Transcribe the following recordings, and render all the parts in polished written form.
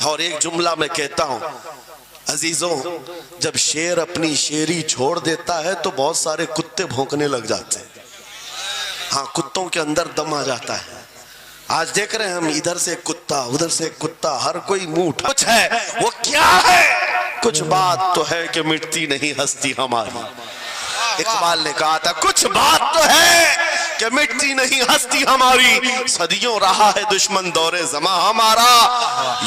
اور ایک جملہ میں کہتا ہوں عزیزوں، جب شیر اپنی شیری چھوڑ دیتا ہے تو بہت سارے کتے بھونکنے لگ جاتے ہیں۔ ہاں، کتوں کے اندر دم آ جاتا ہے۔ آج دیکھ رہے ہیں ہم، ادھر سے کتا ادھر سے کتا، ہر کوئی منہ اٹھا، کچھ ہے وہ کیا ہے؟ کچھ بات تو ہے کہ مٹتی نہیں ہستی ہماری۔ اقبال نے کہا تھا کچھ بات تو ہے کہ مٹتی نہیں ہستی ہماری، صدیوں رہا ہے دشمن دور زماں ہمارا،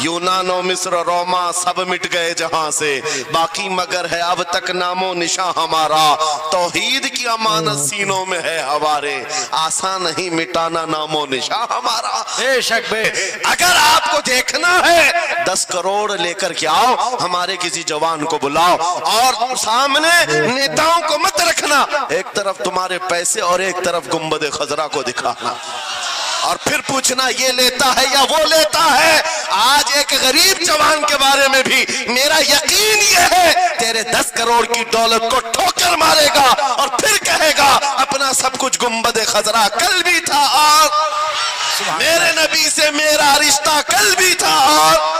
یونان و مصر و روما سب مٹ گئے جہاں سے، باقی مگر ہے اب تک نام و نشاں ہمارا، توحید کی امانت سینوں میں ہے ہمارے، آسان نہیں مٹانا نام و نشاں ہمارا۔ بے شک بے اگر آپ کو دیکھنا ہے 10 کروڑ لے کر کے آؤ، ہمارے کسی جوان کو بلاؤ، اور سامنے نیتاؤں کو مت رکھنا، ایک طرف تمہارے پیسے اور ایک طرف گنبد خضرا کو دکھانا، اور پھر پوچھنا یہ لیتا ہے یا وہ لیتا ہے۔ آج ایک غریب جوان کے بارے میں بھی میرا یقین یہ ہے تیرے 10 کروڑ کی دولت کو ٹھوکر مارے گا اور پھر کہے گا اپنا سب کچھ گنبد خضرا کل بھی تھا، اور میرے نبی سے میرا رشتہ کل بھی تھا اور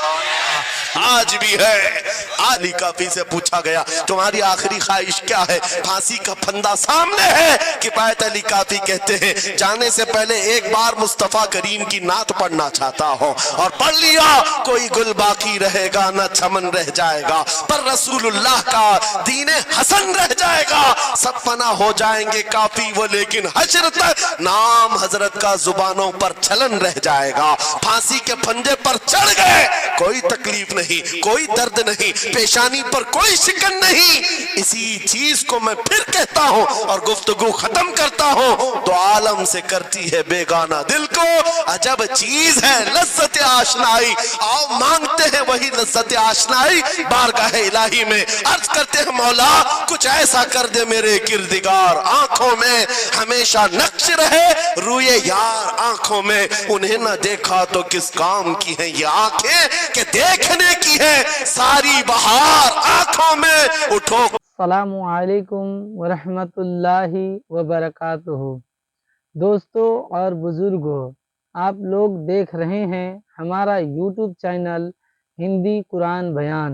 آج بھی ہے۔ علی کافی سے پوچھا گیا تمہاری آخری خواہش کیا ہے؟ پھانسی کا پھندا سامنے ہے، کفایت علی کافی کہتے ہیں جانے سے پہلے ایک بار مصطفیٰ کریم کی نعت پڑھنا چاہتا ہوں، اور پڑھ لیا کوئی گل باقی رہے گا نہ چمن رہ جائے گا، پر رسول اللہ کا دین حسن رہ جائے گا، سب فنا ہو جائیں گے کافی وہ لیکن حشر تک نام حضرت کا زبانوں پر چلن رہ جائے گا۔ پھانسی کے پھندے پر چڑھ گئے، کوئی تکلیف نہیں، کوئی درد نہیں، پیشانی پر کوئی شکن نہیں، اسی چیز کو میں پھر کہتا ہوں اور گفتگو ختم کرتا ہوں، تو عالم سے کرتی ہے بیگانہ دل کو عجب چیز ہے لذت آشنائی، آؤ مانگتے ہیں وہی لذت آشنائی بارگاہ الہی میں، عرض کرتے ہیں مولا کچھ ایسا کر دے میرے کردگار، آنکھوں میں ہمیشہ نقش رہے روئے یار آنکھوں میں، انہیں نہ دیکھا تو کس کام کی ہیں یہ آنکھیں کہ دیکھنے کی ہے ساری بہار آنکھوں میں، اٹھو۔ السلام علیکم ورحمۃ اللہ وبرکاتہ۔ دوستو اور بزرگوں، آپ لوگ دیکھ رہے ہیں ہمارا یوٹیوب چینل ہندی قرآن بیان۔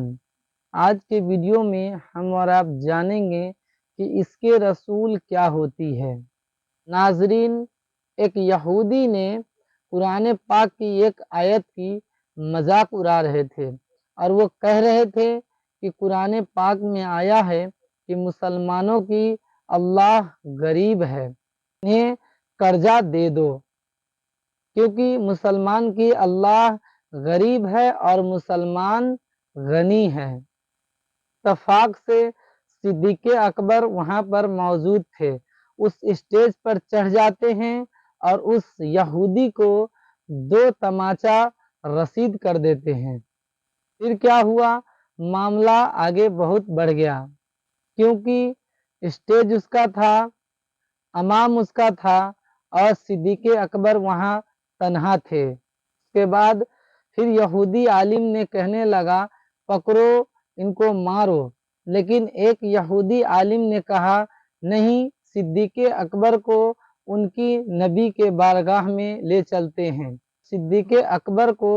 آج کے ویڈیو میں ہم اور آپ جانیں گے کہ اس کے رسول کیا ہوتی ہے۔ ناظرین، ایک یہودی نے قرآن پاک کی ایک آیت کی مذاق اڑا رہے تھے، اور وہ کہہ رہے تھے کہ قرآن پاک میں آیا ہے کہ مسلمانوں کی اللہ غریب ہے، انہیں قرضہ دے دو، کیونکہ مسلمان کی اللہ غریب ہے اور مسلمان غنی ہے۔ اتفاق سے صدیق اکبر وہاں پر موجود تھے، اس اسٹیج پر چڑھ جاتے ہیں اور اس یہودی کو 2 تماچا رسید کر دیتے ہیں۔ پھر کیا ہوا؟ معاملہ آگے بہت بڑھ گیا، کیونکہ اسٹیج اس کا تھا، امام اس کا تھا، اور صدیق اکبر وہاں تنہا تھے۔ اس کے بعد پھر یہودی عالم نے کہنے لگا پکڑو ان کو مارو، لیکن ایک یہودی عالم نے کہا نہیں، صدیق اکبر کو ان کی نبی کے بارگاہ میں لے چلتے ہیں۔ صدیق اکبر کو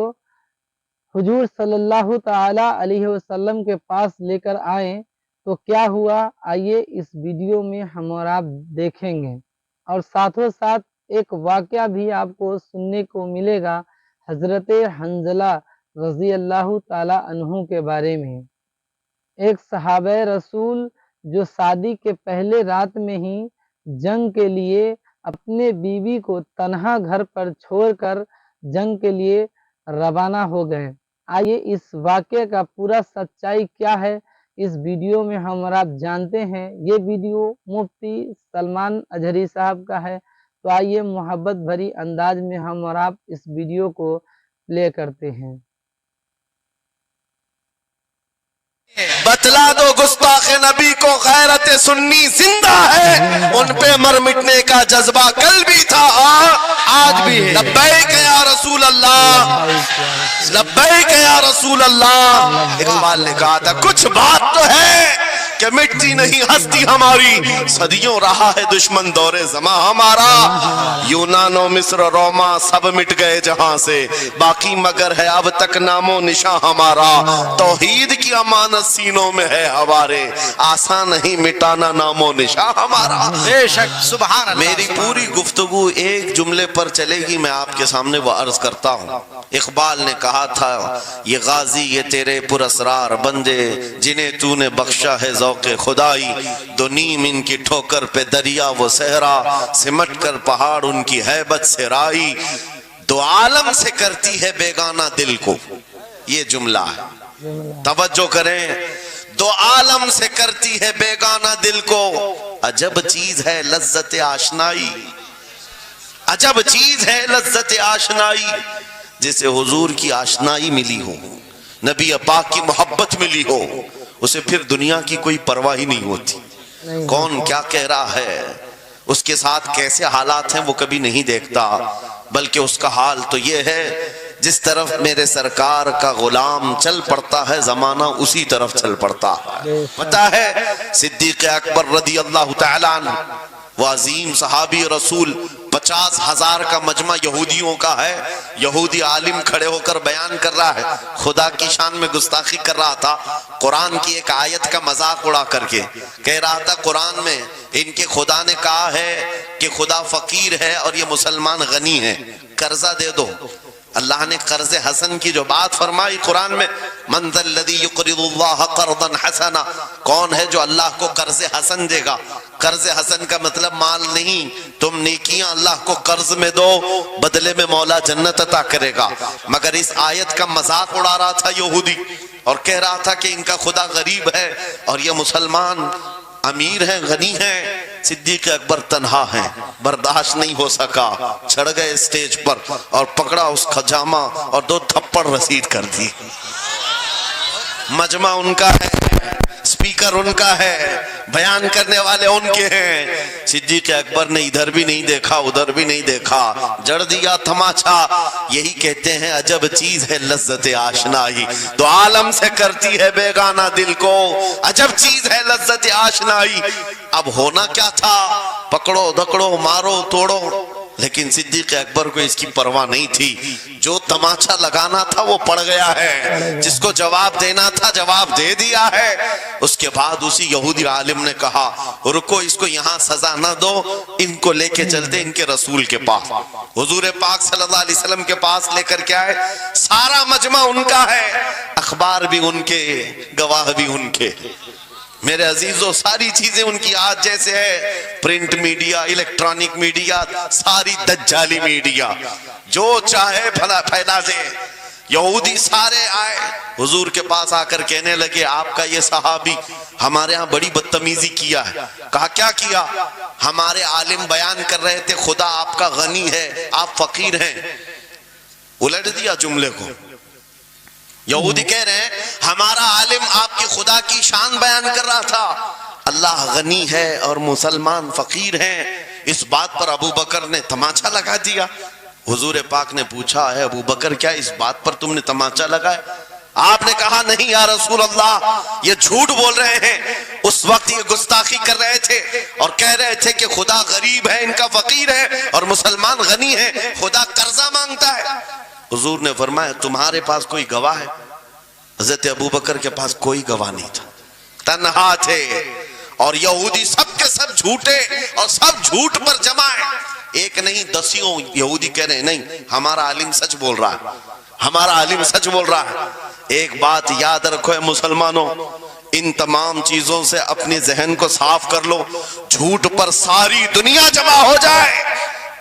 حضور صلی اللہ تعالی علیہ وسلم کے پاس لے کر آئیں تو کیا ہوا، آئیے اس ویڈیو میں ہم اور آپ دیکھیں گے، اور ساتھوں ساتھ ایک واقعہ بھی آپ کو سننے کو ملے گا حضرت حنظلہ رضی اللہ تعالی عنہ کے بارے میں۔ ایک صحابہ رسول جو شادی کے پہلے رات میں ہی جنگ کے لیے اپنے بیوی کو تنہا گھر پر چھوڑ کر جنگ کے لیے روانہ ہو گئے۔ آئیے اس واقعے کا پورا سچائی کیا ہے اس ویڈیو میں ہم اور آپ جانتے ہیں۔ یہ ویڈیو مفتی سلمان اجہری صاحب کا ہے، تو آئیے محبت بھری انداز میں ہم اور آپ اس ویڈیو کو پلے کرتے ہیں۔ بتلا دو گستاخ نبی کو غیرت سنی زندہ ہے، ان پہ مر مٹنے کا جذبہ کل بھی تھا اور آج بھی ہے۔ لبیک یا رسول اللہ، لبیک یا رسول اللہ۔ اقبال نے کہا تھا کچھ بات تو ہے کہ کہ مٹتی نہیں ہستی ہماری، صدیوں رہا ہے دشمن دور زماں ہمارا، یونان و مصر و روما سب مٹ گئے جہاں سے، باقی مگر ہے اب تک نام و نشاں ہمارا، توحید کی امانت سینوں میں ہے ہمارے، آسان نہیں مٹانا نام و نشاں ہمارا۔ بے شک، سبحان اللہ۔ میری پوری گفتگو ایک جملے پر چلے گی، میں آپ کے سامنے وہ عرض کرتا ہوں۔ اقبال نے کہا تھا یہ غازی یہ تیرے پراسرار بندے، جنہیں تو نے بخشا ہے ذوق خدائی، دو نیم ان کی ٹھوکر پہ دریا وہ صحرا، سمٹ کر پہاڑ ان کی ہیبت سے رائی، دو عالم سے کرتی ہے بیگانہ دل کو، یہ جملہ ہے، توجہ کریں، دو عالم سے کرتی ہے بیگانہ دل کو، عجب چیز ہے لذت آشنائی، عجب چیز ہے لذت آشنائی، جسے حضور کی آشنائی ملی ہو، نبی پاک کی محبت ملی ہو، اسے پھر دنیا کی کوئی پرواہ ہی نہیں ہوتی، کون کیا کہہ رہا ہے، اس کے ساتھ کیسے حالات ہیں وہ کبھی نہیں دیکھتا، بلکہ اس کا حال تو یہ ہے جس طرف میرے سرکار کا غلام چل پڑتا ہے زمانہ اسی طرف چل پڑتا ہے۔ پتہ ہے صدیق اکبر رضی اللہ تعالیٰ عنہ وہ عظیم صحابی رسول، 50,000 کا مجمع یہودیوں کا ہے، یہودی عالم کھڑے ہو کر بیان کر رہا ہے، خدا کی شان میں گستاخی کر رہا تھا، قرآن کی ایک آیت کا مذاق اڑا کر کے کہہ رہا تھا قرآن میں ان کے خدا نے کہا ہے کہ خدا فقیر ہے اور یہ مسلمان غنی ہے، قرضہ دے دو۔ اللہ نے قرض حسن کی جو بات فرمائی قرآن میں، من ذا الذی یقرض اللہ قرضا حسنا، کون ہے جو اللہ کو قرض حسن دے گا؟ قرض حسن کا مطلب مال نہیں، تم نیکیاں اللہ کو قرض میں دو، بدلے میں مولا جنت عطا کرے گا۔ مگر اس آیت کا مذاق اڑا رہا تھا یہودی اور کہہ رہا تھا کہ ان کا خدا غریب ہے اور یہ مسلمان امیر ہیں، غنی ہیں۔ صدیق اکبر تنہا ہیں، برداشت نہیں ہو سکا، چڑھ گئے اسٹیج پر اور پکڑا اس خجامہ اور 2 تھپڑ رسید کر دی۔ مجمع ان کا ہے، سپیکر ان کا ہے، بیان کرنے والے ان کے ہیں، صدیق اکبر نے ادھر بھی نہیں دیکھا ادھر بھی نہیں دیکھا، جڑ دیا تماچا۔ یہی کہتے ہیں عجب چیز ہے لذت آشنائی، دو عالم سے کرتی ہے بیگانہ دل کو، عجب چیز ہے لذت آشنائی۔ اب ہونا کیا تھا، پکڑو دکڑو مارو توڑو، لیکن صدیق اکبر کو اس کی پرواہ نہیں تھی، جو تماچا لگانا تھا وہ پڑ گیا ہے، جس کو جواب دینا تھا جواب دے دیا ہے۔ اس کے بعد اسی یہودی عالم نے کہا رکو، اس کو یہاں سزا نہ دو، ان کو لے کے چلتے ان کے رسول کے پاس، حضور پاک صلی اللہ علیہ وسلم کے پاس لے کر کے آئے۔ سارا مجمع ان کا ہے، اخبار بھی ان کے، گواہ بھی ان کے، میرے عزیزوں ساری چیزیں ان کی آج جیسے ہے، پرنٹ میڈیا، الیکٹرانک میڈیا، ساری دجالی میڈیا، جو چاہے پھیلا دے۔ یہودی سارے آئے حضور کے پاس آ کر کہنے لگے آپ کا یہ صحابی ہمارے ہاں بڑی بدتمیزی کیا ہے۔ کہا کیا کیا؟ ہمارے عالم بیان کر رہے تھے خدا آپ کا غنی ہے آپ فقیر ہیں، الٹ دیا جملے کو۔ یہودی کہہ رہے ہیں ہمارا عالم آپ کی خدا کی شان بیان کر رہا تھا، اللہ غنی ہے اور مسلمان فقیر ہیں۔ اس بات پر ابو بکر نے تماچا لگا دیا۔ حضور پاک نے پوچھا ہے ابو بکر کیا اس بات پر تم نے تماچا لگایا؟ آپ نے کہا نہیں یا رسول اللہ، یہ جھوٹ بول رہے ہیں، اس وقت یہ گستاخی کر رہے تھے اور کہہ رہے تھے کہ خدا غریب ہے ان کا فقیر ہے اور مسلمان غنی ہے، خدا قرضہ مانگتا ہے۔ حضور نے فرمایا تمہارے پاس کوئی گواہ ہے؟ حضرت ابو بکر کے پاس کوئی گواہ نہیں تھا، تنہا تھے، اور یہودی سب کے سب جھوٹے اور سب جھوٹ پر جمع ہے، ایک نہیں دسیوں یہودی کہہ رہے ہیں نہیں ہمارا عالم سچ بول رہا ہے، ہمارا عالم سچ بول رہا ہے۔ ایک بات یاد رکھو اے مسلمانوں، ان تمام چیزوں سے اپنے ذہن کو صاف کر لو، جھوٹ پر ساری دنیا جمع ہو جائے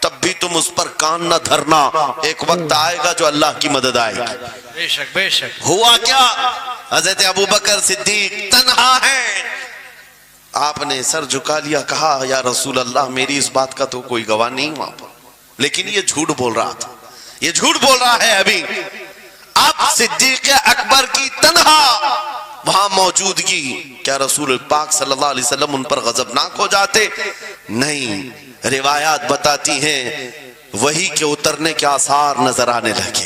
تب بھی تم اس پر کان نہ دھرنا، ایک وقت آئے گا جو اللہ کی مدد آئے گی۔ بے شک بے شک۔ ہوا کیا؟ حضرت ابو بکر صدیق تنہا ہیں، آپ نے سر جھکا لیا، کہا یا رسول اللہ میری اس بات کا تو کوئی گواہ نہیں وہاں پر، لیکن یہ جھوٹ بول رہا تھا، یہ جھوٹ بول رہا ہے ابھی۔ اب صدیق اکبر کی تنہا وہاں موجودگی، کیا رسول پاک صلی اللہ علیہ وسلم ان پر غضبناک ہو جاتے؟ نہیں، روایات بتاتی ہیں وحی کے اترنے کے آثار نظر آنے لگے،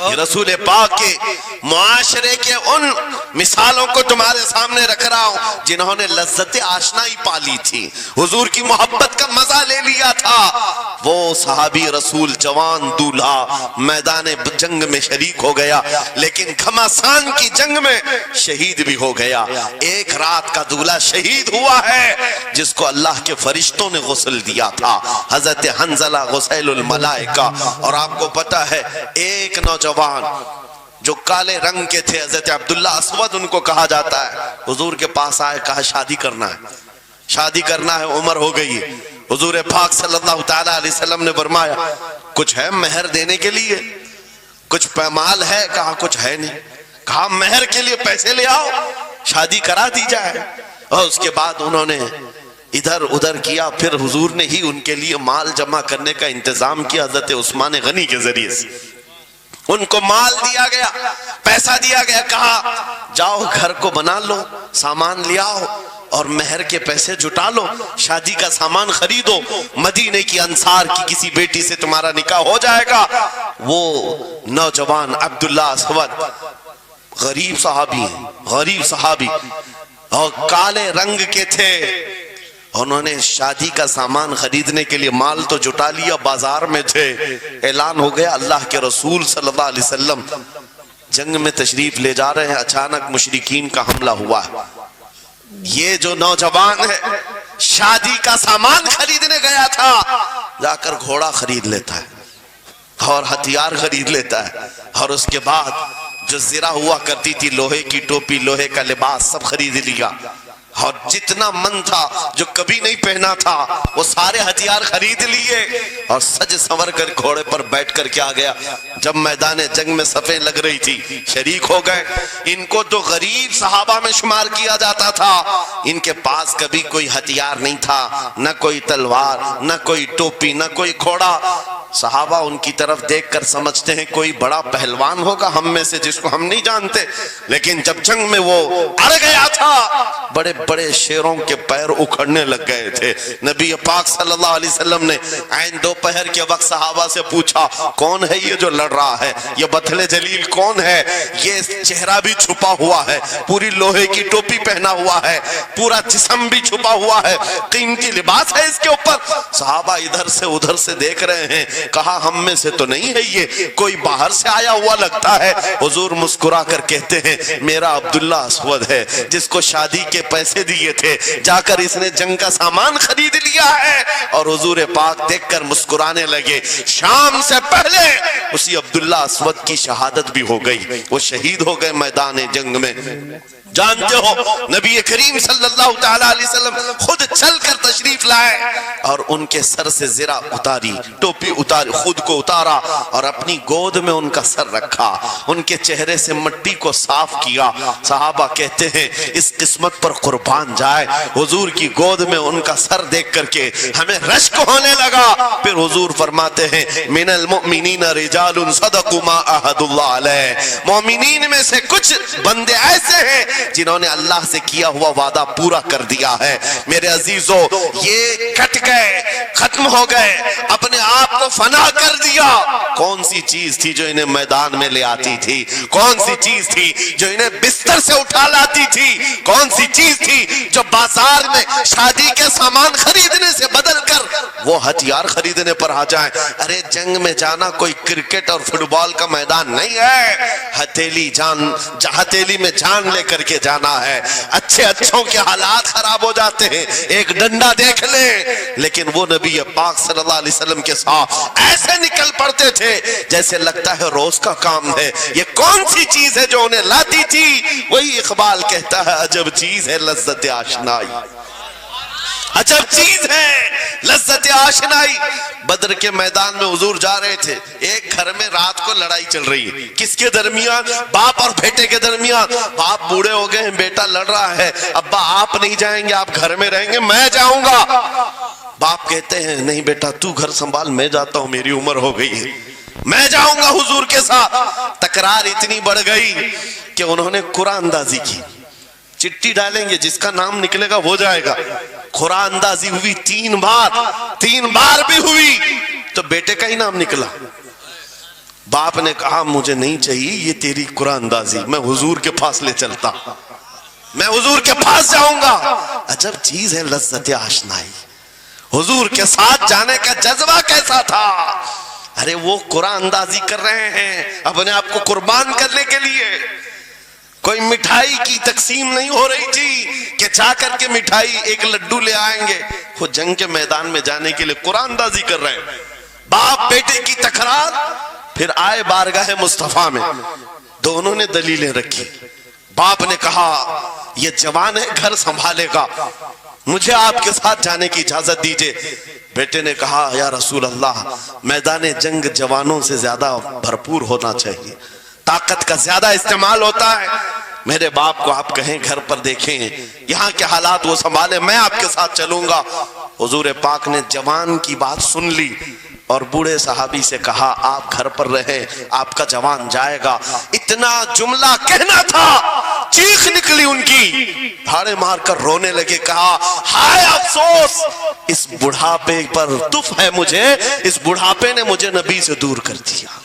یہ رسول پاک کے معاشرے کے ان مثالوں کو تمہارے سامنے رکھ رہا ہوں جنہوں نے لذت آشنائی پالی تھی، حضور کی محبت کا مزہ لے لیا تھا۔ وہ صحابی رسول جوان دولہا میدان جنگ میں شریک ہو گیا، لیکن گھمسان کی جنگ میں شہید بھی ہو گیا۔ ایک رات کا دولہا شہید ہوا ہے جس کو اللہ کے فرشتوں نے غسل دیا تھا، حضرت حنزلہ غسیل الملائکہ۔ اور آپ کو پتا ہے ایک نوجوان جو کالے رنگ کے تھے، حضرت عبداللہ اسود ان کو کہا جاتا ہے، حضور کے پاس آئے، کہا شادی کرنا ہے، شادی کرنا ہے، عمر ہو گئی ہے۔ حضور پاک صلی اللہ تعالیٰ علیہ وسلم نے فرمایا کچھ ہے مہر دینے کے لیے، کچھ پیمال ہے؟ کہا کچھ ہے نہیں۔ کہا مہر کے لیے پیسے لے آؤ، شادی کرا دی جائے۔ اور اس کے بعد انہوں نے ادھر ادھر کیا، پھر حضور نے ہی ان کے لیے مال جمع کرنے کا انتظام کیا حضرت عثمان غنی کے ذریعے سے۔ ان کو مال دیا گیا، پیسہ دیا گیا، کہا جاؤ گھر کو بنا لو، سامان لے آؤ اور مہر کے پیسے جٹا لو، شادی کا سامان خریدو، مدینے کی انصار کی کسی بیٹی سے تمہارا نکاح ہو جائے گا۔ وہ نوجوان عبداللہ اسود غریب صحابی ہیں، غریب صحابی اور کالے رنگ کے تھے، انہوں نے شادی کا سامان خریدنے کے لیے مال تو جٹا لیا، بازار میں تھے، اعلان ہو گیا اللہ کے رسول صلی اللہ علیہ وسلم جنگ میں تشریف لے جا رہے ہیں، اچانک مشرکین کا حملہ ہوا ہے۔ یہ جو نوجوان ہے شادی کا سامان خریدنے گیا تھا، جا کر گھوڑا خرید لیتا ہے اور ہتھیار خرید لیتا ہے، اور اس کے بعد جو زرہ ہوا کرتی تھی، لوہے کی ٹوپی، لوہے کا لباس سب خرید لیا، اور جتنا من تھا جو کبھی نہیں پہنا تھا وہ سارے ہتھیار خرید لیے، اور سج سنور کر گھوڑے پر بیٹھ کر کے آ گیا۔ جب میدان جنگ میں صفیں لگ رہی تھی شریک ہو گئے۔ ان کو تو غریب صحابہ میں شمار کیا جاتا تھا، ان کے پاس کبھی کوئی ہتھیار نہیں تھا، نہ کوئی تلوار، نہ کوئی ٹوپی، نہ کوئی گھوڑا۔ صحابہ ان کی طرف دیکھ کر سمجھتے ہیں کوئی بڑا پہلوان ہوگا ہم میں سے جس کو ہم نہیں جانتے، لیکن جب جنگ میں وہ اڑ گیا تھا بڑے بڑے شیروں کے پیر اکھڑنے لگ گئے تھے۔ نبی پاک صلی اللہ علیہ وسلم نے عین دوپہر کے وقت صحابہ سے پوچھا کون ہے یہ جو لڑ رہا ہے، یہ بطل جلیل کون ہے؟ یہ چہرہ بھی چھپا ہوا ہے، پوری لوہے کی ٹوپی پہنا ہوا ہے، پورا جسم بھی چھپا ہوا ہے، قیمتی لباس ہے اس کے اوپر۔ صحابہ ادھر سے ادھر سے دیکھ رہے ہیں، کہا ہم میں سے تو نہیں ہے، یہ کوئی باہر سے آیا ہوا لگتا ہے۔ حضور مسکرا کر کہتے ہیں میرا عبداللہ اسود ہے جس کو شادی کے پیسے دیے تھے، جا کر اس نے جنگ کا سامان خرید لیا ہے۔ اور حضور پاک دیکھ کر مسکرانے لگے۔ شام سے پہلے اسی عبداللہ اسود کی شہادت بھی ہو گئی، وہ شہید ہو گئے میدان جنگ میں۔ جانتے ہو نبی کریم صلی اللہ تعالیٰ علیہ وسلم خود چل کر تشریف لائے اور ان کے سر سے زرہ اتاری، ٹوپی اتاری، خود کو اتارا اور اپنی گود میں ان کا سر رکھا، ان کے چہرے سے مٹی کو صاف کیا۔ صحابہ کہتے ہیں اس قسمت پر قربان جائے، حضور کی گود میں ان کا سر دیکھ کر کے ہمیں رشک ہونے لگا۔ پھر حضور فرماتے ہیں من المؤمنین رجال صدقوا ما عاهدوا اللہ علیہ، مومنین میں سے کچھ بندے ایسے ہیں جنہوں نے اللہ سے کیا ہوا وعدہ پورا کر دیا ہے۔ میرے عزیزو یہ کٹ گئے، ختم ہو گئے، اپنے آپ کو فنا کر دیا۔ کون سی چیز تھی جو انہیں میدان میں لے آتی تھی؟ کون سی چیز تھی جو انہیں بستر سے اٹھا لاتی تھی؟ کون سی چیز تھی جو بازار میں شادی کے سامان خریدنے سے بدل کر وہ ہتھیار خریدنے پر آ جائیں؟ ارے جنگ میں جانا کوئی کرکٹ اور فٹ بال کا میدان نہیں ہے، ہتھیلی میں جان لے کر کے جانا ہے۔ اچھے اچھوں کے حالات خراب ہو جاتے ہیں، ایک ڈنڈا دیکھ لیں، لیکن وہ نبی پاک صلی اللہ علیہ وسلم کے ساتھ ایسے نکل پڑتے تھے جیسے لگتا ہے روز کا کام ہے۔ یہ کون سی چیز ہے جو انہیں لاتی تھی؟ وہی اقبال کہتا ہے عجب چیز ہے لذت آشنائی، عجب چیز ہے لذت آشنائی۔ بدر کے میدان میں حضور جا رہے تھے، ایک گھر میں رات کو لڑائی چل رہی ہے، کس کے درمیان؟ باپ اور بیٹے کے درمیان۔ باپ بوڑھے ہو گئے ہیں، بیٹا لڑ رہا ہے، ابا آپ نہیں جائیں گے، آپ گھر میں رہیں گے، میں جاؤں گا۔ باپ کہتے ہیں نہیں بیٹا تو گھر سنبھال، میں جاتا ہوں، میری عمر ہو گئی ہے، میں جاؤں گا حضور کے ساتھ۔ تکرار اتنی بڑھ گئی کہ انہوں نے قرآن اندازی کی، چٹھی ڈالیں گے جس کا نام نکلے گا وہ جائے گا۔ قرآن اندازی ہوئی تین بار بھی ہوئی تو بیٹے کا ہی نام نکلا۔ باپ نے کہا مجھے نہیں چاہیے یہ تیری قرآن اندازی، میں حضور کے پاس لے چلتا، میں حضور کے پاس جاؤں گا۔ عجب چیز ہے لذت آشنائی، حضور کے ساتھ جانے کا جذبہ کیسا تھا۔ ارے وہ قرآن اندازی کر رہے ہیں اپنے آپ کو قربان کرنے کے لیے، کوئی مٹھائی کی تقسیم نہیں ہو رہی تھی کہ جا کر کے مٹھائی ایک لڈو لے آئیں گے، وہ جنگ کے میدان میں جانے کے لیے قرآن اندازی کر رہے ہیں۔ باپ بیٹے کی تکرار، پھر آئے بارگاہ مصطفیٰ میں، دونوں نے دلیلیں رکھی۔ باپ نے کہا یہ جوان ہے گھر سنبھالے گا، مجھے آپ کے ساتھ جانے کی اجازت دیجئے۔ بیٹے نے کہا یا رسول اللہ میدان جنگ جوانوں سے زیادہ بھرپور ہونا چاہیے، طاقت کا زیادہ استعمال ہوتا ہے، میرے باپ کو آپ کہیں گھر پر دیکھیں یہاں کے حالات وہ سنبھالیں، میں آپ کے ساتھ چلوں گا۔ حضور پاک نے جوان کی بات سن لی اور بوڑھے صحابی سے کہا آپ گھر پر رہیں، آپ کا جوان جائے گا۔ اتنا جملہ کہنا تھا، چیخ نکلی ان کی، پھاڑے مار کر رونے لگے، کہا ہائے افسوس، اس بڑھاپے پر تف ہے مجھے، اس بڑھاپے نے مجھے نبی سے دور کر دیا۔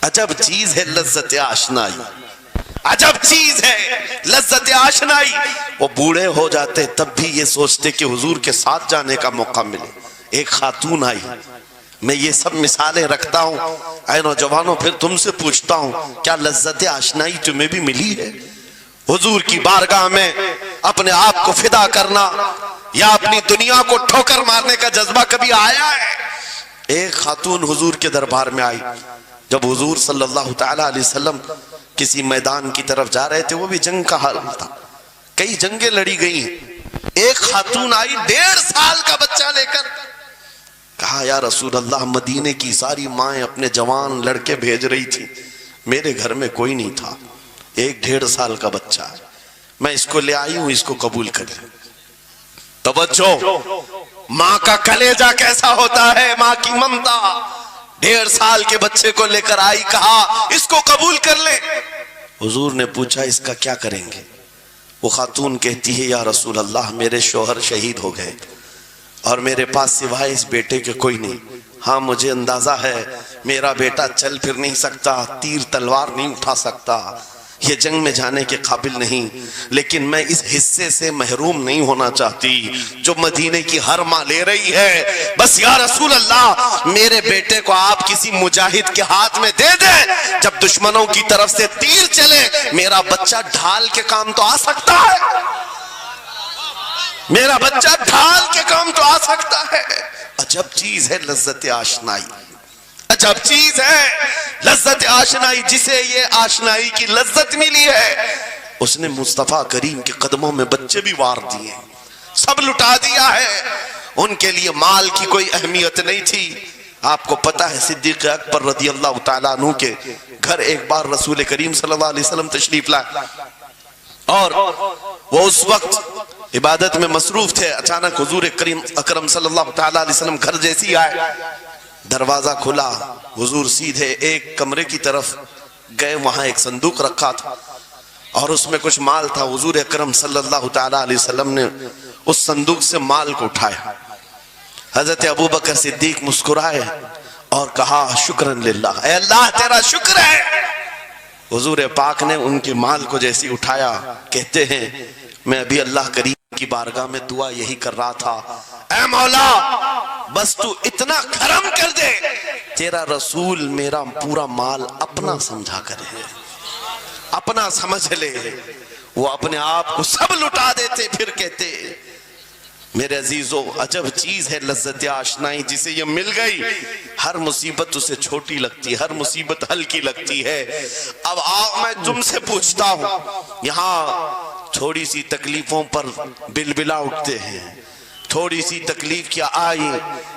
عجب چیز ہے لذت آشنائی، عجب چیز ہے لذت آشنائی۔ وہ بوڑھے ہو جاتے تب بھی یہ سوچتے کہ حضور کے ساتھ جانے کا موقع ملے۔ ایک خاتون آئی، میں یہ سب مثالیں رکھتا ہوں، اے نوجوانوں پھر تم سے پوچھتا ہوں کیا لذت آشنائی تمہیں بھی ملی ہے؟ حضور کی بارگاہ میں اپنے آپ کو فدا کرنا یا اپنی دنیا کو ٹھوکر مارنے کا جذبہ کبھی آیا ہے؟ ایک خاتون حضور کے دربار میں آئی، جب حضور صلی اللہ تعالیٰ علیہ وسلم کسی میدان کی طرف جا رہے تھے، وہ بھی جنگ کا حال تھا، کئی جنگیں لڑی گئی ہیں۔ ایک خاتون آئی 1.5 سال کا بچہ لے کر، کہا یا رسول اللہ مدینے کی ساری مائیں اپنے جوان لڑکے بھیج رہی تھی، میرے گھر میں کوئی نہیں تھا، ایک 1.5 سال کا بچہ ہے، میں اس کو لے آئی ہوں، اس کو قبول کر لیں۔ توجہ، ماں کا کلیجہ کیسا ہوتا ہے، ماں کی ممتا۔ 1.5 سال کے بچے کو لے کر آئی، کہا اس کو قبول کر لیں۔ حضور نے پوچھا اس کا کیا کریں گے؟ وہ خاتون کہتی ہے یا رسول اللہ میرے شوہر شہید ہو گئے اور میرے پاس سوائے اس بیٹے کے کوئی نہیں۔ ہاں مجھے اندازہ ہے میرا بیٹا چل پھر نہیں سکتا، تیر تلوار نہیں اٹھا سکتا، یہ جنگ میں جانے کے قابل نہیں، لیکن میں اس حصے سے محروم نہیں ہونا چاہتی جو مدینے کی ہر ماں لے رہی ہے۔ بس یا رسول اللہ میرے بیٹے کو آپ کسی مجاہد کے ہاتھ میں دے دیں، جب دشمنوں کی طرف سے تیر چلے میرا بچہ ڈھال کے کام تو آ سکتا ہے، میرا بچہ ڈھال کے کام تو آ سکتا ہے۔ عجب چیز ہے لذت آشنائی، عجب چیز ہے لذت آشنائی۔ جسے یہ آشنائی کی لذت ملی ہے اس نے مصطفیٰ کریم کے قدموں میں بچے بھی وار دیے، سب لٹا دیا ہے۔ ان کے لیے مال کی کوئی اہمیت نہیں تھی۔ آپ کو پتہ ہے صدیق اکبر رضی اللہ تعالیٰ عنہ کے گھر ایک بار رسول کریم صلی اللہ علیہ وسلم تشریف لائے اور وہ اس وقت عبادت میں مصروف تھے۔ اچانک حضور کریم اکرم صلی اللہ تعالیٰ علیہ وسلم گھر جیسی آئے، دروازہ کھلا، حضور سیدھے ایک کمرے کی طرف گئے، وہاں ایک صندوق رکھا تھا اور اس میں کچھ مال تھا۔ حضور اکرم صلی اللہ تعالیٰ علیہ وسلم نے اس صندوق سے مال کو اٹھایا۔ حضرت ابوبکر صدیق مسکرائے اور کہا شکرن للہ، اے اللہ تیرا شکر ہے۔ حضور پاک نے ان کے مال کو جیسی اٹھایا، کہتے ہیں میں ابھی اللہ کریم کی بارگاہ میں دعا یہی کر رہا تھا، اے مولا بس تو اتنا کرم کر دے تیرا رسول میرا پورا مال اپنا سمجھا کرے، اپنا سمجھ لے۔ وہ اپنے آپ کو سب لٹا دیتے، پھر کہتے میرے عزیزو عجب چیز ہے لذت آشنائی، جسے یہ مل گئی ہر مصیبت اسے چھوٹی لگتی ہے، ہر مصیبت ہلکی لگتی ہے۔ اب آؤ میں تم سے پوچھتا ہوں، یہاں تھوڑی سی تکلیفوں پر بلبلا اٹھتے ہیں، تھوڑی سی تکلیف کیا آئی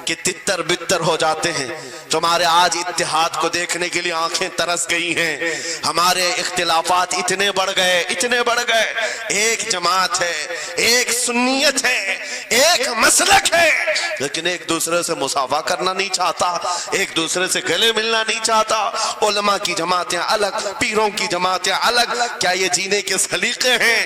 کہ تتر بتر ہو جاتے ہیں۔ تمہارے آج اتحاد کو دیکھنے کے لیے آنکھیں ترس گئی ہیں، ہمارے اختلافات اتنے بڑھ گئے، اتنے بڑھ گئے۔ ایک جماعت ہے، ایک سنیت ہے، ایک مسلک ہے، لیکن ایک دوسرے سے مصافحہ کرنا نہیں چاہتا، ایک دوسرے سے گلے ملنا نہیں چاہتا۔ علماء کی جماعتیں الگ، پیروں کی جماعتیں الگ۔ کیا یہ جینے کے سلیقے ہیں؟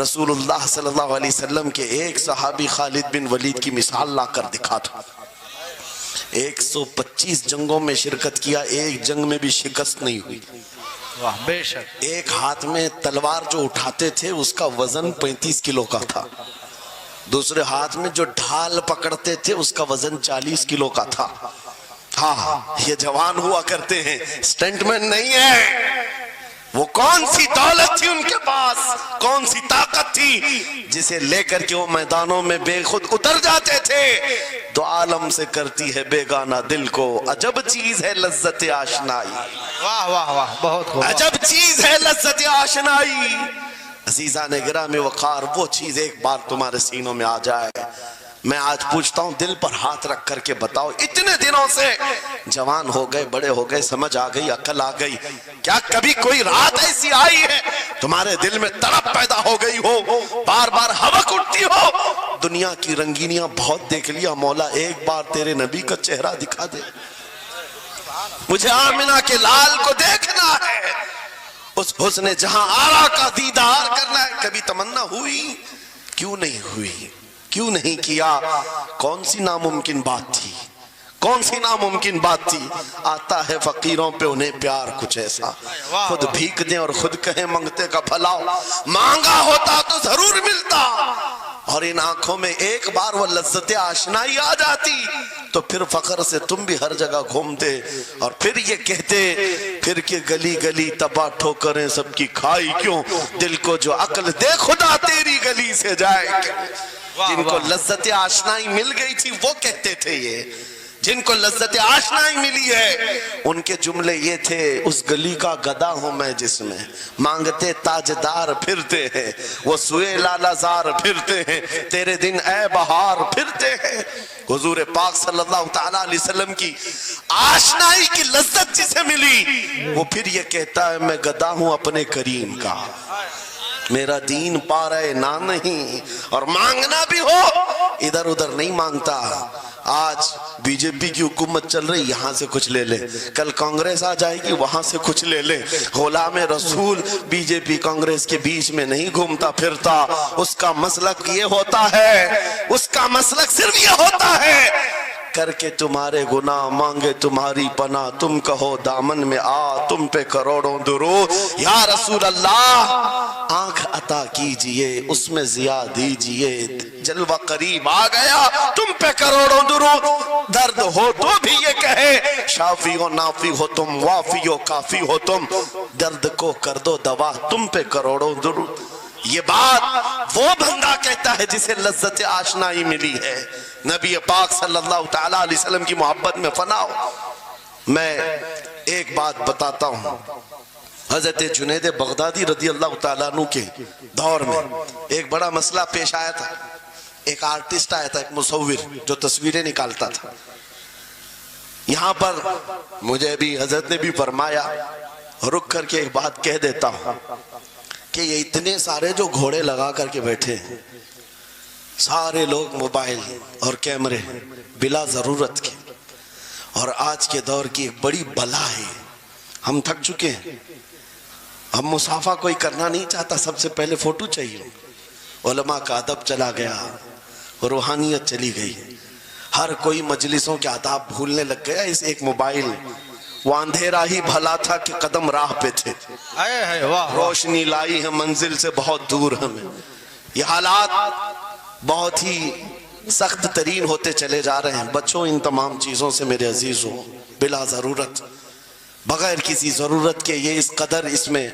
رسول اللہ صلی اللہ علیہ وسلم کے ایک صحابی خالد بن ولید کی مثال لا کر دکھا تھا. 125 جنگوں میں شرکت کیا, ایک جنگ میں بھی شکست نہیں ہوئی. واہ بے شک. ایک ہاتھ میں تلوار جو اٹھاتے تھے اس کا وزن 35 کلو کا تھا, دوسرے ہاتھ میں جو ڈھال پکڑتے تھے اس کا وزن 40 کلو کا تھا. ہاں یہ جوان ہوا کرتے ہیں, سٹنٹ مین نہیں ہے. وہ کون سی دولت تھی ان کے پاس, کون سی طاقت تھی جسے لے کر کے وہ میدانوں میں بے خود اتر جاتے تھے. دو عالم سے کرتی ہے بیگانہ دل کو, عجب چیز ہے لذت آشنائی. واہ واہ واہ بہت خوب. عجب چیز ہے لذت آشنائی. عزیزان گرامی وقار, وہ چیز ایک بار تمہارے سینوں میں آ جائے. میں آج پوچھتا ہوں, دل پر ہاتھ رکھ کر کے بتاؤ, اتنے دنوں سے جوان ہو گئے, بڑے ہو گئے, سمجھ آ گئی, عقل آ گئی, کیا کبھی کوئی رات ایسی آئی ہے تمہارے دل میں تڑپ پیدا ہو گئی ہو, بار بار حوق اٹھتی ہو؟ دنیا کی رنگینیاں بہت دیکھ لیا, مولا ایک بار تیرے نبی کا چہرہ دکھا دے, مجھے آمنہ کے لال کو دیکھنا ہے, اس حسن جہاں آرا کا دیدار کرنا ہے. کبھی تمنا ہوئی؟ کیوں نہیں ہوئی, کیوں نہیں کیا؟ کون سی ناممکن بات تھی, کون سی ناممکن بات تھی؟ آتا ہے فقیروں پہ انہیں پیار کچھ ایسا, خود بھیک دیں اور خود کہیں منگتے کا بھلا, مانگا ہوتا تو ضرور ملتا. اور ان آنکھوں میں ایک بار وہ لذت آشنائی آ جاتی تو پھر فخر سے تم بھی ہر جگہ گھومتے اور پھر یہ کہتے پھر کہ گلی گلی تباہ ٹھوکریں سب کی کھائی کیوں, دل کو جو عقل دے خدا تیری گلی سے جائے کیوں. جن کو لذت آشنائی مل گئی تھی وہ کہتے تھے, یہ جن کو لذت آشنائی ملی ہے ان کے جملے یہ تھے, اس گلی کا گدا ہوں میں جس میں مانگتے تاجدار پھرتے ہیں, وہ سوئے لالا زار پھرتے ہیں, تیرے دن اے بہار پھرتے ہیں. حضور پاک صلی اللہ تعالیٰ علیہ وسلم کی آشنائی کی لذت جسے ملی وہ پھر یہ کہتا ہے میں گدا ہوں اپنے کریم کا, میرا دین پا رہے نہ نہیں, اور مانگنا بھی ہو ادھر ادھر نہیں مانگتا. آج بی جے پی کی حکومت چل رہی, یہاں سے کچھ لے لے, کل کانگریس آ جائے گی وہاں سے کچھ لے لے. غلام رسول بی جے پی کانگریس کے بیچ میں نہیں گھومتا پھرتا, اس کا مسلک یہ ہوتا ہے, اس کا مسلک صرف یہ ہوتا ہے, کر کے تمہارے گناہ مانگے تمہاری پناہ, تم کہو دامن میں آ تم پہ کروڑوں درود. یا رسول اللہ آنکھ عطا کیجئے اس میں ضیا دیجئے, جلوہ قریب آ گیا تم پہ کروڑوں درود. درد ہو تو بھی یہ کہے شافی و نافی ہو تم, وافی و کافی ہو تم, درد کو کر دو دوا تم پہ کروڑوں درود. یہ بات وہ بندہ کہتا ہے جسے لذت آشنائی ملی ہے. نبی پاک صلی اللہ تعالیٰ علیہ وسلم کی محبت میں فنا ہو. میں ایک بات بتاتا ہوں, حضرت جنید بغدادی رضی اللہ تعالیٰ عنہ کے دور میں ایک بڑا مسئلہ پیش آیا تھا. ایک آرٹسٹ آیا تھا, ایک مصور جو تصویریں نکالتا تھا. یہاں پر مجھے بھی حضرت نے بھی فرمایا, رک کر کے ایک بات کہہ دیتا ہوں کہ یہ اتنے سارے جو گھوڑے لگا کر کے بیٹھے ہیں, سارے لوگ موبائل اور کیمرے بلا ضرورت کے, اور آج کے دور کی ایک بڑی بلا ہے. ہم تھک چکے ہیں, ہم مصافحہ کوئی کرنا نہیں چاہتا, سب سے پہلے فوٹو چاہیے. علماء کا ادب چلا گیا, روحانیت چلی گئی, ہر کوئی مجلسوں کے آداب بھولنے لگ گیا. اس ایک موبائل, وہ اندھیرا ہی بھلا تھا کہ قدم راہ پہ تھے, روشنی لائی ہے منزل سے بہت دور ہمیں. یہ حالات بہت ہی سخت ترین ہوتے چلے جا رہے ہیں. بچوں ان تمام چیزوں سے میرے عزیزوں, بلا ضرورت, بغیر کسی ضرورت کے یہ اس قدر اس میں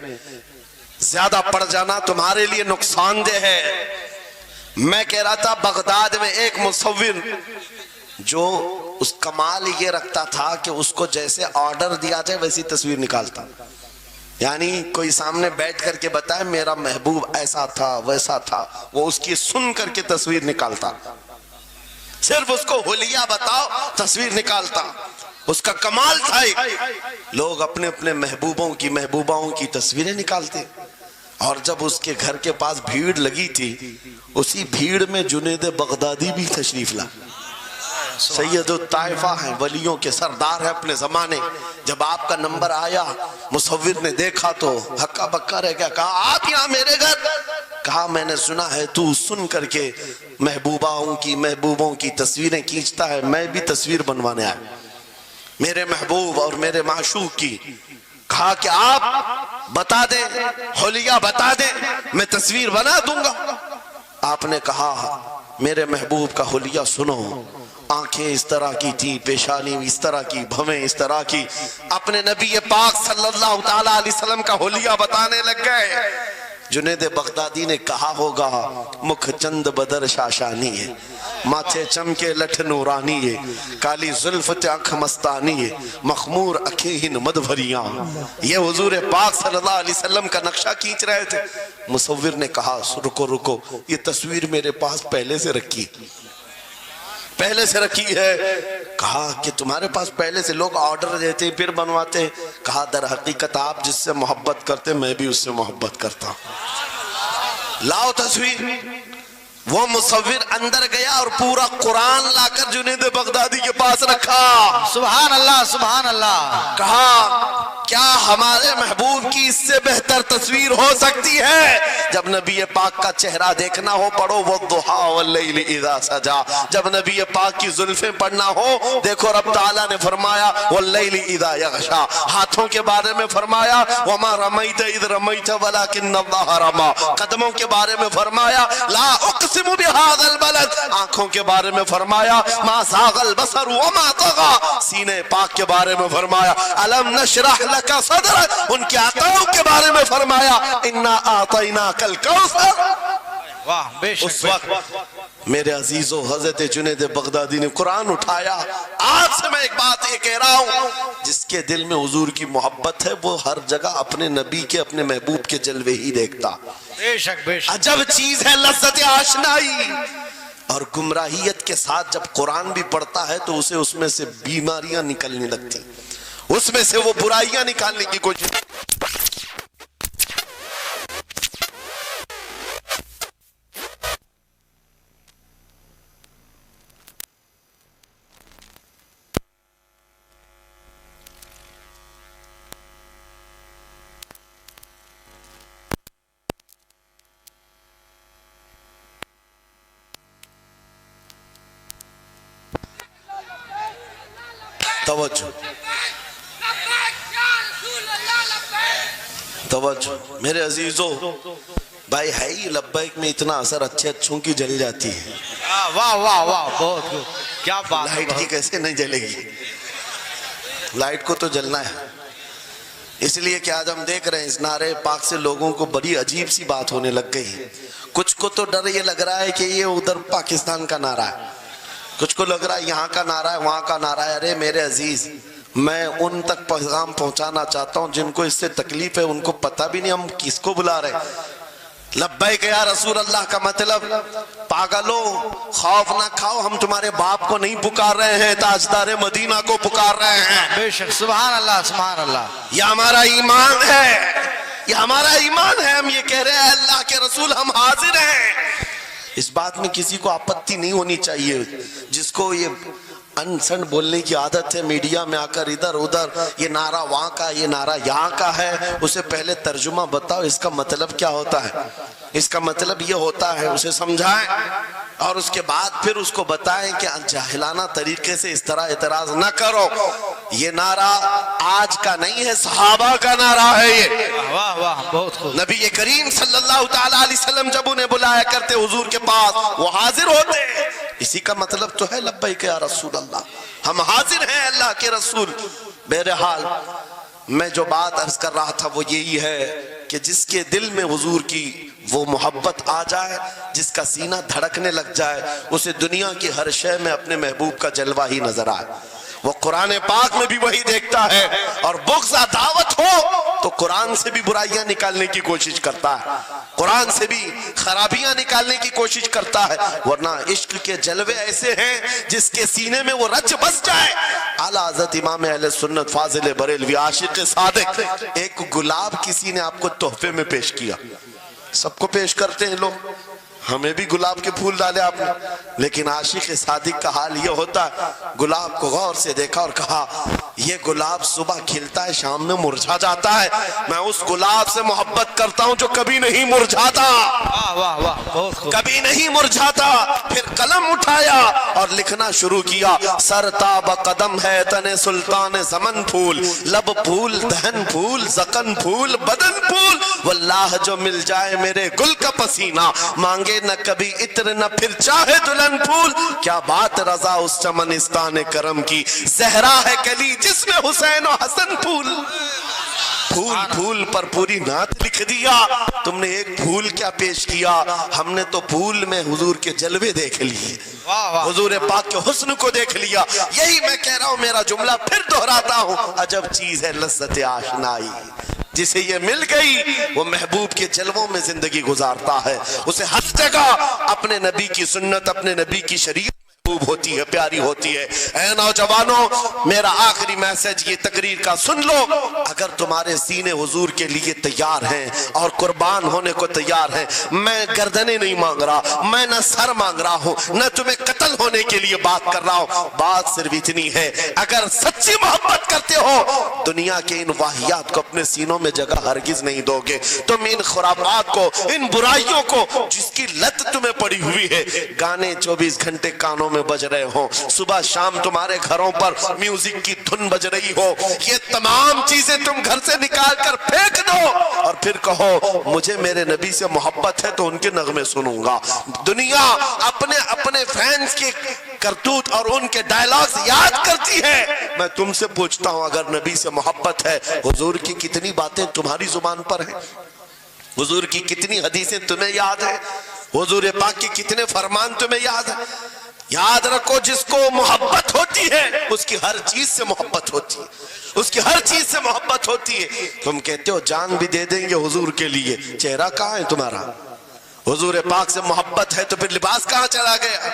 زیادہ پڑ جانا تمہارے لیے نقصان دہ ہے. میں کہہ رہا تھا بغداد میں ایک مصور جو اس کمال یہ رکھتا تھا کہ اس کو جیسے آرڈر دیا جائے ویسی تصویر نکالتا. یعنی کوئی سامنے بیٹھ کر کے بتائے میرا محبوب ایسا تھا ویسا تھا, وہ اس کی سن کر کے تصویر نکالتا. صرف اس کو حلیہ بتاؤ تصویر نکالتا. اس کا کمال تھا. لوگ اپنے اپنے محبوبوں کی محبوباؤں کی تصویریں نکالتے, اور جب اس کے گھر کے پاس بھیڑ لگی تھی, اسی بھیڑ میں جنید بغدادی بھی تشریف لا. سید الطائفہ ہیں، ولیوں کے سردار ہیں اپنے زمانے. جب آپ کا نمبر آیا مصور نے دیکھا تو ہکا بکا رہ گیا. کہا آپ یہاں میرے گھر؟ کہا میں نے سنا ہے تو سن کر کے محبوبوں کی تصویریں کھینچتا ہے، میں بھی تصویر بنوانے آیا میرے محبوب اور میرے معشوق کی. کہا کہ آپ بتا دیں، حلیہ بتا دیں، میں تصویر بنا دوں گا. آپ نے کہا میرے محبوب کا حلیہ سنو. آنکھیں اس طرح کی تھی، پیشانی اس طرح کی، بھویں اس طرح کی. اپنے نبی پاک صلی اللہ تعالیٰ علیہ وسلم کا حلیہ بتانے لگ گئے. جنید بغدادی نے کہا ہوگا مکھ چند بدر شاشانی ہے، ماتھے چمکے لٹھ نورانی ہے، کالی زلف آنکھ مستانی ہے، مخمور اکھیں مد بھریاں. یہ حضور پاک صلی اللہ علیہ وسلم کا نقشہ کھینچ رہے تھے. مصور نے کہا رکو، یہ تصویر میرے پاس پہلے سے رکھی ہے. کہا کہ تمہارے پاس پہلے سے لوگ آرڈر دیتے ہیں پھر بنواتے ہیں؟ کہا در حقیقت آپ جس سے محبت کرتے میں بھی اس سے محبت کرتا ہوں. لاؤ تصویر. وہ مصور اندر گیا اور پورا قرآن لا کر جنید بغدادی کے پاس رکھا. سبحان اللہ سبحان اللہ. کہا کیا ہمارے محبوب کی اس سے بہتر تصویر ہو سکتی ہے؟ جب نبی پاک کا چہرہ دیکھنا ہو پڑھو والضحیٰ واللیل اذا سجا. جب نبی پاک کی زلفیں پڑھنا ہو دیکھو رب تعالیٰ نے فرمایا واللیل اذا یغشا. ہاتھوں کے بارے میں فرمایا وما رمیت اذ رمیت ولکن اللہ رما. قدموں کے بارے میں فرمایا لا اقسم بهذا البلد. آنکھوں کے بارے میں فرمایا ما زاغ البصر وما طغى. سینے پاک کے بارے میں فرمایا الم نشرح لك صدرك. ان کے عطاؤں کے بارے میں فرمایا انا اعطیناک الکوثر. واہ بے شک. اس وقت میرے عزیزو حضرت جنید بغدادی نے قرآن اٹھایا. آپ سے میں ایک بات یہ کہہ رہا ہوں جس کے دل میں حضور کی محبت ہے وہ ہر جگہ اپنے نبی کے اپنے محبوب کے جلوے ہی دیکھتا. بے شک بے شک. عجب چیز ہے لذت آشنائی. اور گمراہیت کے ساتھ جب قرآن بھی پڑھتا ہے تو اسے اس میں سے بیماریاں نکلنے لگتی، اس میں سے وہ برائیاں نکالنے کی کوشش. توجہ میرے عزیزو. بھائی ہے ہی لبیک میں اتنا اثر اچھے اچھوں کی جل جاتی ہے. واہ واہ واہ بہت کیا بات. لائٹ کی کیسے نہیں جلے گی؟ لائٹ کو تو جلنا ہے. اس لیے کہ آج ہم دیکھ رہے ہیں اس نعرے پاک سے لوگوں کو بڑی عجیب سی بات ہونے لگ گئی. کچھ کو تو ڈر یہ لگ رہا ہے کہ یہ ادھر پاکستان کا نعرہ ہے، کچھ کو لگ رہا ہے یہاں کا نعرہ ہے وہاں کا نعرہ ہے. ارے میرے عزیز میں ان تک پیغام پہنچانا چاہتا ہوں جن کو اس سے تکلیف ہے، ان کو پتہ بھی نہیں ہم کس کو بلا رہے ہیں. لبیک یا رسول اللہ کا مطلب پاگلو خوف نہ کھاؤ، ہم تمہارے باپ کو نہیں پکار رہے ہیں، تاجدار مدینہ کو پکار رہے ہیں. بے شک. سبحان اللہ سبحان اللہ. یہ ہمارا ایمان ہے، یہ ہمارا ایمان ہے. ہم یہ کہہ رہے ہیں اللہ کے رسول ہم حاضر ہیں. اس بات میں کسی کو آپتی نہیں ہونی چاہیے. جس کو یہ انسن بولنے کی عادت ہے میڈیا میں آ کر ادھر ادھر یہ نعرہ وہاں کا یہ نعرہ یہاں کا ہے، اسے پہلے ترجمہ بتاؤ اس کا مطلب کیا ہوتا ہے. اس کا مطلب یہ ہوتا ہے اسے سمجھائیں اور اس کے بعد پھر اس کو بتائیں کہ جاہلانہ طریقے سے اس طرح اعتراض نہ کرو. یہ نعرہ آج کا نہیں ہے، صحابہ کا نعرہ ہے. یہ واہ واہ بہت خوب. نبی کریم صلی اللہ تعالیٰ علیہ وسلم جب انہیں بلایا کرتے حضور کے پاس وہ حاضر ہوتے. اسی کا مطلب تو ہے لبیک یا رسول اللہ، ہم حاضر ہیں اللہ کے رسول. بہرحال میں جو بات عرض کر رہا تھا وہ یہی ہے کہ جس کے دل میں حضور کی وہ محبت آ جائے، جس کا سینہ دھڑکنے لگ جائے، اسے دنیا کی ہر شے میں اپنے محبوب کا جلوہ ہی نظر آئے. وہ قرآن پاک میں بھی وہی دیکھتا ہے. اور بغض دعوت ہو تو قرآن سے بھی برائیاں نکالنے کی کوشش کرتا ہے، قرآن سے بھی خرابیاں نکالنے کی کوشش کرتا ہے. ورنہ عشق کے جلوے ایسے ہیں جس کے سینے میں وہ رچ بس جائے. اعلیٰ حضرت امام اہل سنت فاضل بریلوی عاشق صادق ایک گلاب کسی نے آپ کو تحفے میں پیش کیا. سب کو پیش کرتے ہیں لوگ، ہمیں بھی گلاب کے پھول ڈالے آپ نے، لیکن عاشق صادق کا حال یہ ہوتا ہے، گلاب کو غور سے دیکھا اور کہا یہ گلاب صبح کھلتا ہے شام میں مرجھا جاتا ہے، میں اس گلاب سے محبت کرتا ہوں جو کبھی نہیں مرجھاتا، واہ واہ واہ بہت خوب. کبھی نہیں مرجھاتا. پھر قلم اٹھایا اور لکھنا شروع کیا. سرتاب قدم ہے تن سلطان زمن پھول، لب پھول دہن پھول زقن پھول بدن پھول، واللہ جو مل جائے میرے گل کا پسینہ، مانگے نہ کبھی عطر نہ پھر چاہے دلہن پھول. کیا بات رضا اس چمنستان کرم کی، زہرا ہے کلی جس میں حسین و حسن پھول. پھول پھول پر پوری نعت لکھ دیا. تم نے ایک پھول کیا پیش کیا، ہم نے تو پھول میں حضور کے جلوے دیکھ لیے، واہ واہ. حضور پاک کے حسن کو دیکھ لیا. یہی میں کہہ رہا ہوں، میرا جملہ پھر دہراتا ہوں، عجب چیز ہے لذت آشنائی، جسے یہ مل گئی وہ محبوب کے جلووں میں زندگی گزارتا ہے، اسے ہر جگہ اپنے نبی کی سنت اپنے نبی کی شریعت محبوب ہوتی ہے، پیاری ہوتی ہے. اے نوجوانوں، میرا آخری میسج یہ تقریر کا سن لو. اگر تمہارے سینے حضور کے لیے تیار ہیں اور قربان ہونے کو تیار ہیں، میں گردنیں نہیں مانگ رہا، میں نہ سر مانگ رہا ہوں، نہ تمہیں قتل ہونے کے لیے بات کر رہا ہوں. بات صرف اتنی ہے، اگر سچی محبت کرتے ہو دنیا کے ان واہیات کو اپنے سینوں میں جگہ ہرگز نہیں دو گے. تم ان خرافات کو، ان برائیوں کو جس کی لت تمہیں پڑی ہوئی ہے، گانے 24 گھنٹے کانوں میں بج رہے ہوں، صبح شام تمہارے گھروں پر میوزک کی دھن بج رہی ہو، یہ تمام چیزیں تم گھر سے نکال کر پھینک دو اور پھر کہو مجھے میرے نبی سے محبت ہے تو ان کے نغمے سنوں گا. دنیا اپنے فینس کے کرتوت اور ان کے ڈائلاگز یاد کرتی ہے. میں تم سے پوچھتا ہوں، اگر نبی سے محبت ہے، حضور کی کتنی باتیں تمہاری زبان پر ہیں؟ حضور کی کتنی حدیثیں تمہیں یاد ہیں؟ حضور پاک کی کتنے فرمان تمہیں یاد ہیں؟ یاد رکھو، جس کو محبت ہوتی ہے اس کی ہر چیز سے محبت ہوتی ہے، اس کی ہر چیز سے محبت ہوتی ہے. تم کہتے ہو جان بھی دے دیں گے حضور کے لیے، چہرہ کہاں ہے تمہارا؟ حضور پاک سے محبت ہے تو پھر لباس کہاں چلا گیا؟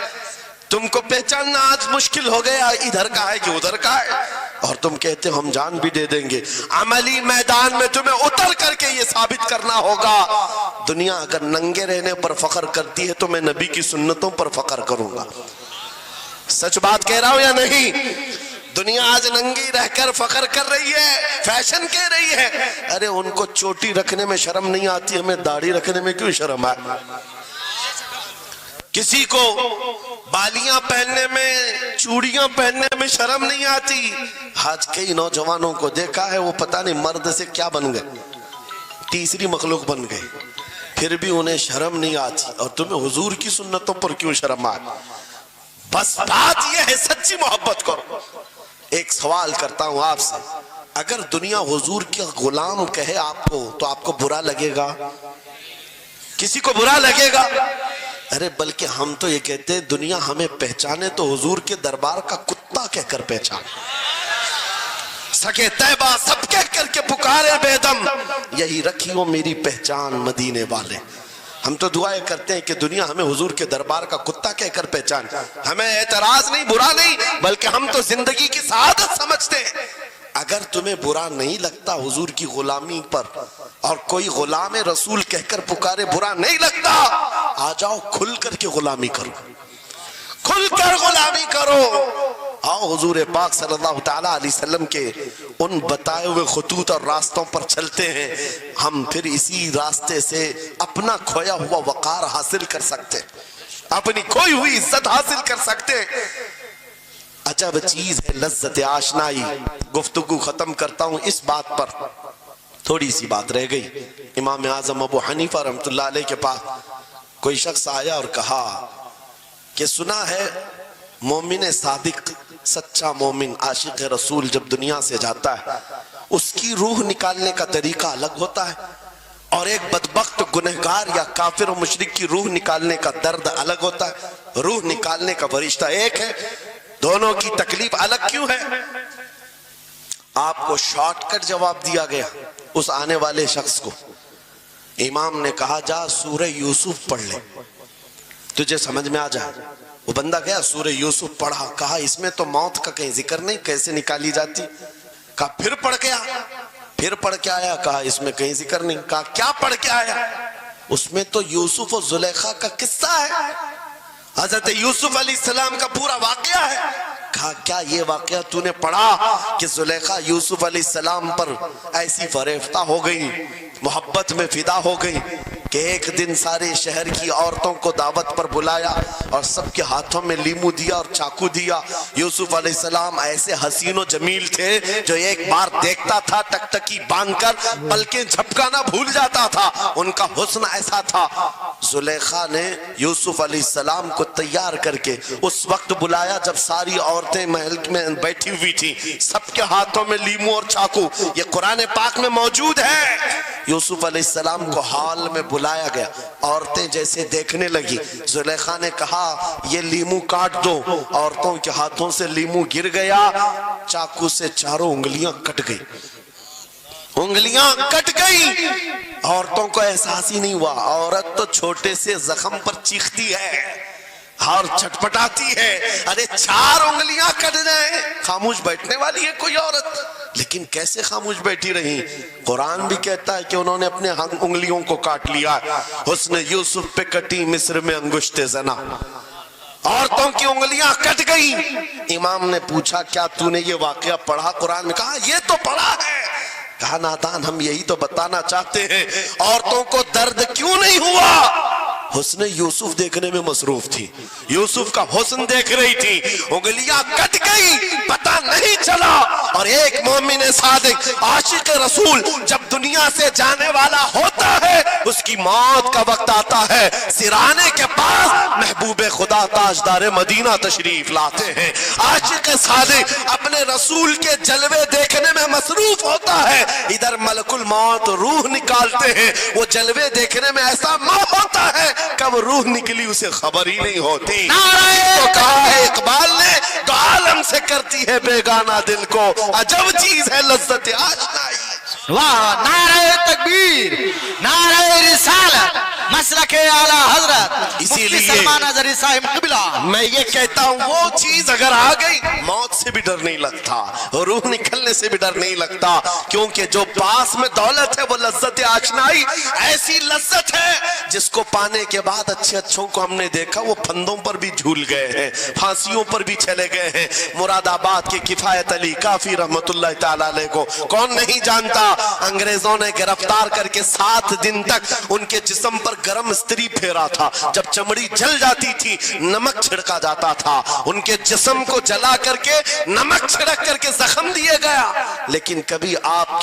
تم کو پہچاننا آج مشکل ہو گیا، ادھر کا ہے کہ ادھر کا ہے، اور تم کہتے ہو ہم جان بھی دے دیں گے. عملی میدان میں تمہیں اتر کر کے یہ ثابت کرنا ہوگا. دنیا اگر ننگے رہنے پر فخر کرتی ہے تو میں نبی کی سنتوں پر فخر کروں گا. سچ بات کہہ رہا ہوں یا نہیں؟ دنیا آج ننگی رہ کر فخر کر رہی ہے، فیشن کہہ رہی ہے. ارے ان کو چوٹی رکھنے میں شرم نہیں آتی، ہمیں داڑھی رکھنے میں کیوں شرم آئے؟ کسی کو بالیاں پہننے میں، چوڑیاں پہننے میں شرم نہیں آتی. آج کئی نوجوانوں کو دیکھا ہے وہ پتہ نہیں مرد سے کیا بن گئے، تیسری مخلوق بن گئے، پھر بھی انہیں شرم نہیں آتی. اور تمہیں حضور کی سنتوں پر کیوں شرم آئے؟ بس بات یہ ہے، سچی محبت کرو. ایک سوال کرتا ہوں آپ سے، اگر دنیا حضور کے غلام کہے آپ کو تو آپ کو برا لگے گا؟ کسی کو برا لگے گا؟ ارے بلکہ ہم تو یہ کہتے ہیں دنیا ہمیں پہچانے تو حضور کے دربار کا کتا کہہ کر پہچانے. سکے طیبہ سب کہہ کر کے پکارے بے دم، یہی رکھی ہو میری پہچان مدینے والے. ہم تو دعائیں کرتے ہیں کہ دنیا ہمیں حضور کے دربار کا کتا کہہ کر پہچان. ہمیں اعتراض نہیں، برا نہیں، بلکہ ہم تو زندگی کی سعادت سمجھتے ہیں. اگر تمہیں برا نہیں لگتا حضور کی غلامی پر، اور کوئی غلام رسول کہہ کر پکارے برا نہیں لگتا، آ جاؤ کھل کر کے غلامی کرو، کھل کر غلامی کرو. آؤ حضور پاک صلی اللہ تعالیٰ علیہ وسلم کے ان بتائے ہوئے خطوط اور راستوں پر چلتے ہیں. ہم پھر اسی راستے سے اپنا کھویا ہوا وقار حاصل کر سکتے، اپنی کھوئی ہوئی عزت حاصل کر سکتے. عجب چیز ہے لذت آشنائی. گفتگو ختم کرتا ہوں اس بات پر، تھوڑی سی بات رہ گئی. امام اعظم ابو حنیفہ رحمۃ اللہ علیہ کے پاس کوئی شخص آیا اور کہا کہ سنا ہے مومن صادق، سچا مومن عاشق رسول جب دنیا سے جاتا ہے اس کی روح نکالنے کا طریقہ الگ ہوتا ہے، اور ایک بدبخت گنہگار یا کافر و مشرک کی روح نکالنے کا درد الگ ہوتا ہے. روح نکالنے کا فرشتہ ایک ہے، دونوں کی تکلیف الگ کیوں ہے؟ آپ کو شارٹ کٹ جواب دیا گیا اس آنے والے شخص کو. امام نے کہا جا سورہ یوسف پڑھ لے، تجھے سمجھ میں آ جائے. وہ بندہ گیا سورہ یوسف پڑھا، کہا اس میں تو موت کا کہیں ذکر نہیں، کیسے نکالی جاتی؟ کہا پھر پڑھ کے آیا، کہا اس میں کہیں ذکر نہیں. کہا کیا پڑھ کے آیا؟ اس میں تو یوسف اور زلیخا کا قصہ ہے، حضرت یوسف علیہ السلام کا پورا واقعہ ہے۔ کہا کیا یہ واقعہ تو نے پڑھا کہ زلیخا یوسف علیہ السلام پر ایسی فریفتہ ہو گئی، محبت میں فدا ہو گئی کہ ایک دن سارے شہر کی عورتوں کو دعوت پر بلایا اور سب کے ہاتھوں میں لیمو دیا اور چاقو دیا۔ یوسف علیہ السلام ایسے حسین و جمیل تھے جو ایک بار دیکھتا تھا ٹکٹکی باندھ کر پلکیں جھپکانا بھول جاتا تھا، ان کا حسن ایسا تھا۔ زلیخا نے یوسف علیہ السلام کو تیار کر کے اس وقت بلایا جب ساری عورتیں محل میں بیٹھی ہوئی تھی، سب کے ہاتھوں میں لیمو اور چاقو، یہ قرآن پاک میں موجود ہے۔ یوسف علیہ السلام کو حال میں بلایا گیا، عورتیں جیسے دیکھنے لگی، زلیخا نے کہا یہ لیمو کاٹ دو، عورتوں کے ہاتھوں سے لیمو گر گیا، چاقو سے چاروں انگلیاں کٹ گئی، انگلیاں کٹ گئی، عورتوں کو احساس ہی نہیں ہوا۔ عورت تو چھوٹے سے زخم پر چیختی ہے اور چھٹپٹاتی ہے، ارے 4 انگلیاں کٹ جائیں، خاموش بیٹھنے والی ہے کوئی عورت؟ لیکن کیسے خاموش بیٹھی رہی؟ قرآن بھی کہتا ہے کہ انہوں نے اپنے انگلیوں کو کاٹ لیا۔ حسن یوسف پہ کٹی مصر میں انگشت زنا، عورتوں کی انگلیاں کٹ گئی۔ امام نے پوچھا کیا تو نے یہ واقعہ پڑھا قرآن میں؟ کہا یہ تو پڑھا ہے۔ کہا نادان ہم یہی تو بتانا چاہتے ہیں، عورتوں کو درد کیوں نہیں ہوا؟ حسن یوسف دیکھنے میں مصروف تھی، یوسف کا حسن دیکھ رہی تھی، انگلیاں کٹ گئی، پتہ نہیں چلا۔ اور ایک مومن صادق عاشق رسول جب دنیا سے جانے والا ہوتا ہے، اس کی موت کا وقت آتا ہے، سرانے کے پاس محبوب خدا تاجدار مدینہ تشریف لاتے ہیں۔ عاشق صادق اپنے رسول کے جلوے دیکھنے میں مصروف ہوتا ہے، ادھر ملک الموت روح نکالتے ہیں، وہ جلوے دیکھنے میں ایسا موہ ہوتا ہے کب روح نکلی اسے خبر ہی نہیں ہوتی۔ تو کہا ہے اقبال نے تو عالم سے کرتی ہے بیگانہ دل کو، عجب چیز ہے لذت آشنائی۔ واہ، نعرہ تکبیر، نعرہ رسالت، مسلک اعلیٰ حضرت اسی لیے سلمان اظہری صاحب قبلہ۔ میں یہ کہتا ہوں وہ چیز اگر آ گئی موت سے بھی ڈر نہیں لگتا، روح نکلنے سے بھی ڈر نہیں لگتا، کیونکہ جو پاس میں دولت ہے وہ لذت آشنائی، ایسی لذت ہے جس کو پانے کے بعد اچھے اچھوں کو ہم نے دیکھا وہ پھندوں پر بھی جھول گئے ہیں، پھانسیوں پر بھی چلے گئے ہیں۔ مراد آباد کے کفایت علی کافی رحمت اللہ تعالیٰ علیہ کو کون نہیں جانتا؟ انگریزوں نے گرفتار کر کے 7 دن تک ان کے جسم پر گرم استری پھیرا تھا، جب چمڑی جل جاتی تھی نمک چھڑکا جاتا تھا، ان کے جسم کو جلا کر کے نمک چھڑک کر کے زخم دیے گیا، لیکن کبھی آپ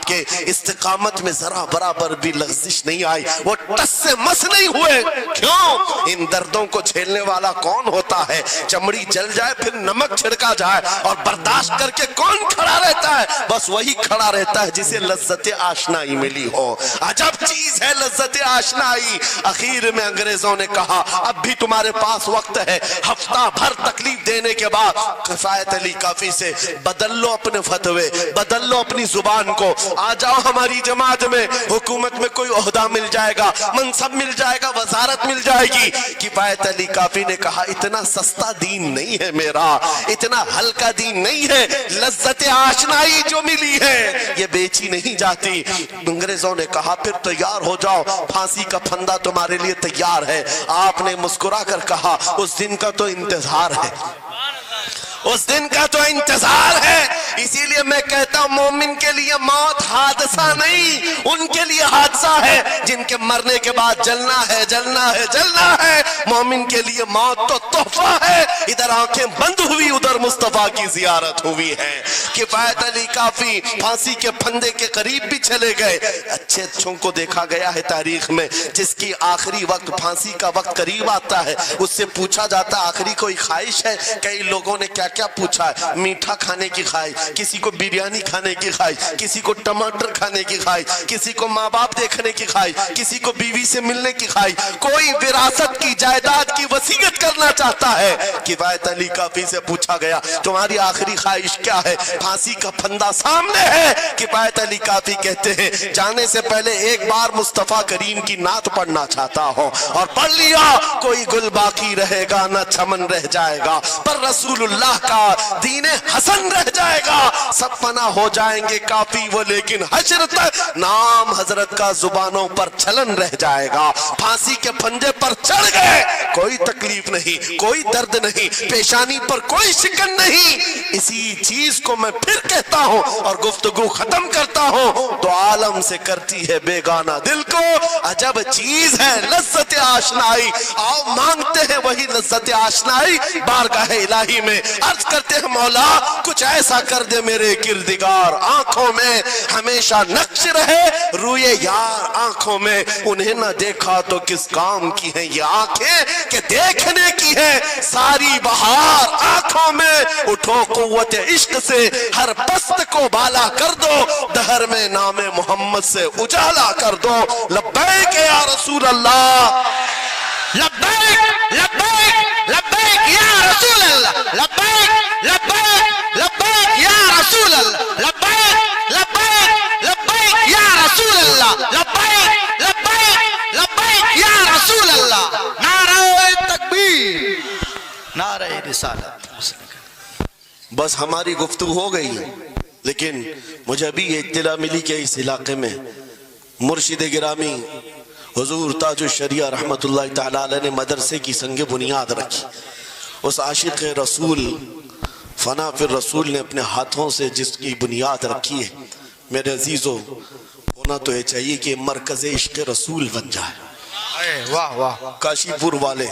کے استقامت میں ذرا برابر بھی لغزش نہیں آئی، وہ ٹس سے مس نہیں ہوئے۔ کیوں؟ ان دردوں کو جھیلنے والا کون ہوتا ہے؟ چمڑی جل جائے پھر نمک چھڑکا جائے اور برداشت کر کے کون کھڑا رہتا ہے؟ بس وہی کھڑا رہتا ہے جسے لذت آشنائی ملی ہو۔ عجب چیز ہے لذت آشنائی۔ اخیر میں انگریزوں نے کہا اب بھی تمہارے پاس وقت ہے، ہفتہ بھر تکلیف دینے کے بعد کفایت علی کافی سے بدل لو اپنے فتوے، بدل لو اپنی زبان کو، آ جاؤ ہماری جماعت میں، حکومت میں کوئی عہدہ مل جائے گا، منصب مل جائے گا، وزارت مل جائے گی۔ کفایت علی کافی نے کہا اتنا سستا دین نہیں ہے میرا، اتنا ہلکا دین نہیں ہے، لذت آشنائی جو ملی ہے یہ بیچی نہیں جاتی۔ انگریزوں نے کہا پھر تیار ہو جاؤ، پھانسی کا پھندا تمہارے لیے تیار ہے۔ آپ نے مسکرا کر کہا اس دن کا تو انتظار ہے، اس دن کا تو انتظار ہے۔ اسی لیے میں کہتا ہوں مومن کے لیے موت حادثہ نہیں، ان کے لیے حادثہ ہے جن کے مرنے کے بعد جلنا ہے جلنا ہے جلنا ہے۔ مومن کے لیے موت تو تحفہ ہے، ادھر آنکھیں بند ہوئی ادھر مصطفیٰ کی زیارت ہوئی ہے۔ کفایت علی کافی پھانسی کے پھندے کے قریب بھی چلے گئے۔ اچھے اچھوں کو دیکھا گیا ہے تاریخ میں جس کی آخری وقت پھانسی کا وقت قریب آتا ہے اس سے پوچھا جاتا آخری کوئی خواہش ہے؟ کئی لوگوں نے کیا کیا پوچھا ہے، میٹھا کھانے کی خواہش، کسی کو بریانی کھانے کی خواہش، کسی کو ٹماٹر کھانے کی خواہش، کسی کو ماں باپ دیکھنے کی خواہش، کسی کو بیوی سے ملنے کی خواہش، کوئی وراثت کی جائیداد کی وصیت کرنا چاہتا ہے۔ کفایت علی کافی سے پوچھا گیا تمہاری آخری خواہش کیا ہے؟ پھانسی کا پھندا سامنے ہے۔ کفایت علی کافی کہتے ہیں جانے سے پہلے ایک بار مصطفیٰ کریم کی نعت پڑھنا چاہتا ہوں، اور پڑھ لیا کوئی گل باقی رہے گا نہ چمن رہ جائے گا، پر رسول اللہ کا دین حسن رہ جائے گا، سب فنا ہو جائیں گے کافی وہ، لیکن حشر تک نام حضرت کا زبانوں پر چلن رہ جائے گا۔ پھانسی کے پھنجے پر چڑھ گئے، کوئی تکلیف نہیں، کوئی درد نہیں، پیشانی پر کوئی شکن نہیں۔ اسی چیز کو میں پھر کہتا ہوں اور گفتگو ختم کرتا ہوں، تو عالم سے کرتی ہے بیگانہ دل کو عجب چیز ہے لذت آشنائی۔ آؤ مانگتے ہیں وہی لذت آشنائی بارگاہ الہی میں، عرض کرتے ہیں مولا کچھ ایسا کر دے میرے کردگار، آنکھوں میں ہمیشہ نقش رہے روئے یار آنکھوں میں، انہیں نہ دیکھا تو کس کام کی ہیں یہ آنکھیں کہ دیکھنے کی ہے ساری بہار آنکھوں میں۔ اٹھو قوت عشق سے ہر پست کو بالا کر دو، دہر میں نام محمد سے اجالا کر دو۔ لبیک یا رسول اللہ، لبیک لبیک لبیک یا رسول اللہ، لبیک لبیک لبیک یا رسول اللہ، لبیک لبیک لبیک یا رسول اللہ، لبیک لبیک لبیک یا رسول اللہ۔ نعرہ تکبیر، نعرہ رسالت۔ بس ہماری گفتگو ہو گئی، لیکن مجھے ابھی یہ اطلاع ملی کہ اس علاقے میں مرشد گرامی حضور تاج الشریعہ رحمت اللہ تعالیٰ علیہ نے مدرسے کی سنگ بنیاد رکھی۔ اس عاشق رسول فنا فی الرسول نے اپنے ہاتھوں سے جس کی بنیاد رکھی ہے، میرے عزیزو ہونا تو یہ چاہیے کہ مرکز عشق رسول بن جائے۔ واہ واہ، کاشی پور والے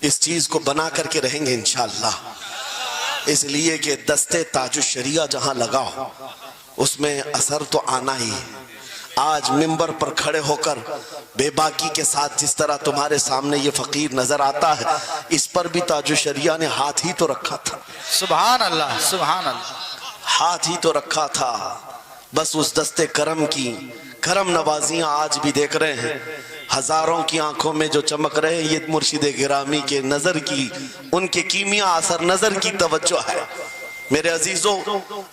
اس چیز کو بنا کر کے رہیں گے انشاءاللہ، اس لیے کہ دستے تاج الشریعہ جہاں لگا ہو اس میں اثر تو آنا ہی ہے۔ آج منبر پر کھڑے ہو کر بے باکی کے ساتھ جس طرح تمہارے سامنے یہ فقیر نظر آتا ہے، اس پر بھی تاج الشریعہ نے ہاتھ ہی تو رکھا تھا، سبحان اللہ سبحان اللہ، ہاتھ ہی تو رکھا تھا۔ بس اس دستے کرم کی کرم نوازیاں آج بھی دیکھ رہے ہیں، ہزاروں کی آنکھوں میں جو چمک رہے ہیں، یہ مرشد گرامی کے نظر کی، ان کے کیمیا اثر نظر کی توجہ ہے۔ میرے عزیزوں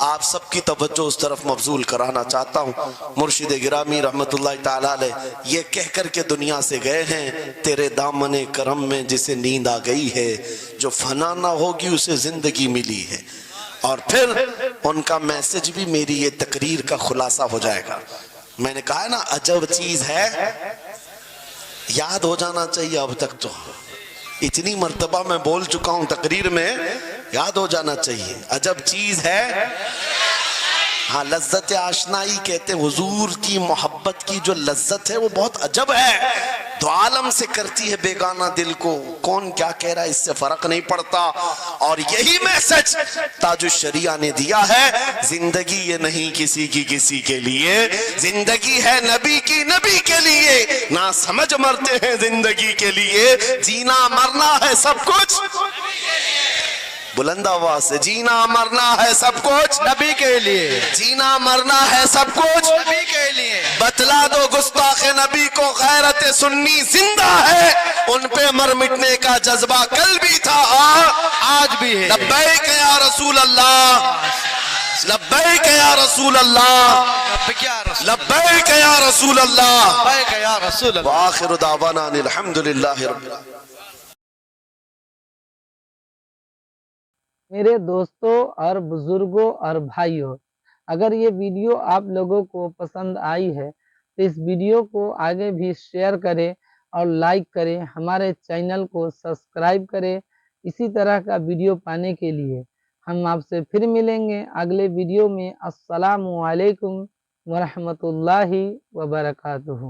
آپ سب کی توجہ اس طرف مبذول کرانا چاہتا ہوں، مرشد گرامی رحمت اللہ تعالیٰ علیہ یہ کہہ کر کے دنیا سے گئے ہیں، تیرے دامن کرم میں جسے نیند آ گئی ہے، جو فنا نہ ہوگی اسے زندگی ملی ہے۔ اور پھر ان کا میسج بھی میری یہ تقریر کا خلاصہ ہو جائے گا۔ میں نے کہا ہے نا عجب چیز ہے، یاد ہو جانا چاہیے، اب تک تو اتنی مرتبہ میں بول چکا ہوں تقریر میں، یاد ہو جانا چاہیے، عجب چیز ہے۔ ہاں لذت آشنائی کہتے ہیں، حضور کی محبت کی جو لذت ہے وہ بہت عجب ہے، تو عالم سے کرتی ہے بیگانہ دل کو، کون کیا کہہ رہا ہے اس سے فرق نہیں پڑتا۔ اور یہی میسج تاج الشریعہ نے دیا ہے، زندگی یہ نہیں کسی کی کسی کے لیے، زندگی ہے نبی کی نبی کے لیے، نہ سمجھ مرتے ہیں زندگی کے لیے، جینا مرنا ہے سب کچھ بلند آواز سے، جینا مرنا ہے سب کچھ نبی کے لیے، جینا مرنا ہے سب کچھ نبی کے لیے۔ بتلا دو گستاخ نبی کو غیرت سنی زندہ ہے، ان پہ مر مٹنے کا جذبہ کل بھی تھا آج بھی ہے۔ لبیک یا رسول اللہ، لبیک یا رسول اللہ، لبیک یا رسول لبیک یا رسول اللہ، لبیک یا رسول اللہ۔ وآخر دعوانا ان الحمدللہ رب العالمین۔ میرے دوستوں اور بزرگوں اور بھائیوں، اگر یہ ویڈیو آپ لوگوں کو پسند آئی ہے تو اس ویڈیو کو آگے بھی شیئر کریں اور لائک کریں، ہمارے چینل کو سبسکرائب کریں اسی طرح کا ویڈیو پانے کے لیے۔ ہم آپ سے پھر ملیں گے اگلے ویڈیو میں۔ السلام علیکم ورحمۃ اللہ وبرکاتہ۔